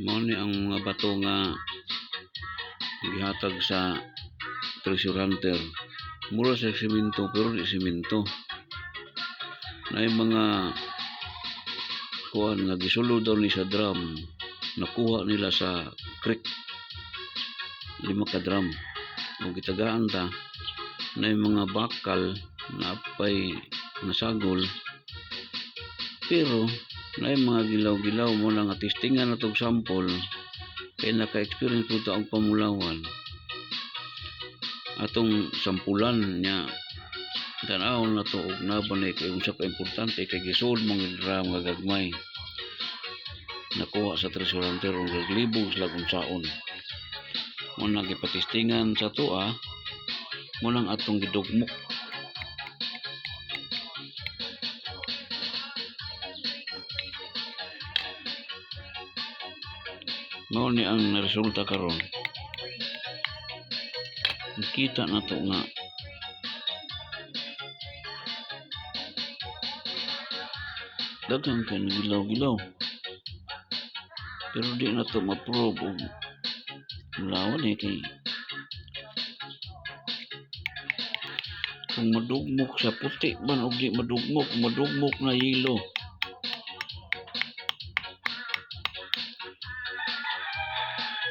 Mao ni ang mga bato nga gihatag sa treasure hunter. Mura sa semento pero di semento. Nay mga kuan nga gisulod daw ni sa drum. Nakuha nila sa creek. 5 ka drum. O gitagaan ta na mga bakal na apay nasagol, pero na mga gilaw-gilaw mo lang at testingan na itong sample kaya naka-experience po taong pamulawan atong sampulan niya tanaw na to og nabanay kay unsa ka importante kay gisud mga drum nga gagmay nakuha sa treasure hunter og naglibog sila kung saon mo nang gipatestingan sa tuwa mo lang atong gidugmok. Mao ni ang resulta karon. Nakita na to nga daghang kan gilaw-gilaw. Pero di na to ma-prove og lawan kay kung madugmok sa puti man og di madugmok na yelo.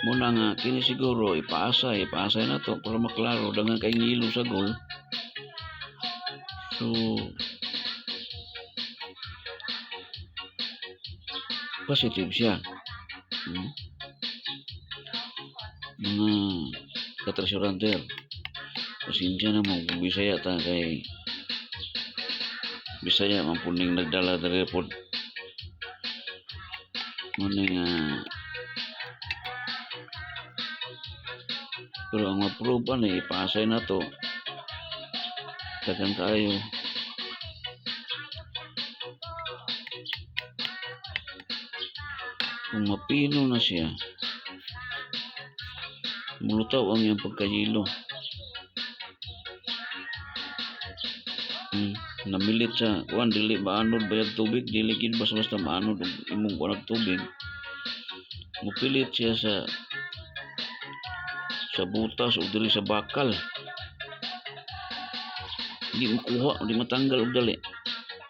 Muna nga kini siguro ipaasay na to para maklaro dengan kay yelo sa gol. So positive siya. Mga ka-treasure hunter, pasensya na mo kung Bisaya ta kay Bisaya man puning nagdala diri pod muning pero ang ma-prove ani ipaasay na to daghang kaayo. Kung mapino na siya mulutaw ang iyang pagkayilo. Namilit sa kuan dili maanod bayad tubig, dili gid basta maanod og imong kuan tubig. Mupilit siya sa butas o diri sa bakal. Di makuha, di matanggal og dali.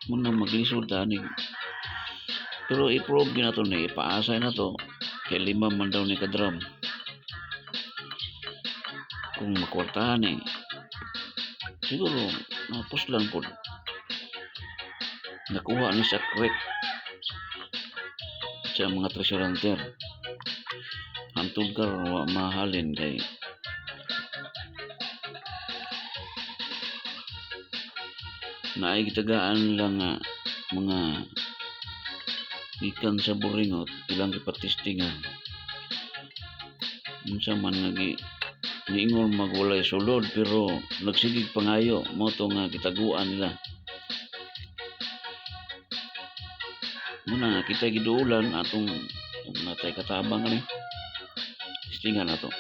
Muna maglisod ani. Pero i-prove na to ni ipaasay na to kay 5 man daw ni ka-drum. Kung makwartahan siguro napos lang po nakuha ni sa creek sa mga treasure hunter hantod ka wa mahalin kay naay gitagaan lang mga ikan sa buringot ilang ipatestingan unsa man nga niingon magwalay sulod pero nagsigig pangayo mo to nga gitaguan nila. Muna kita giduulan atong natay katabang ani testingan nato.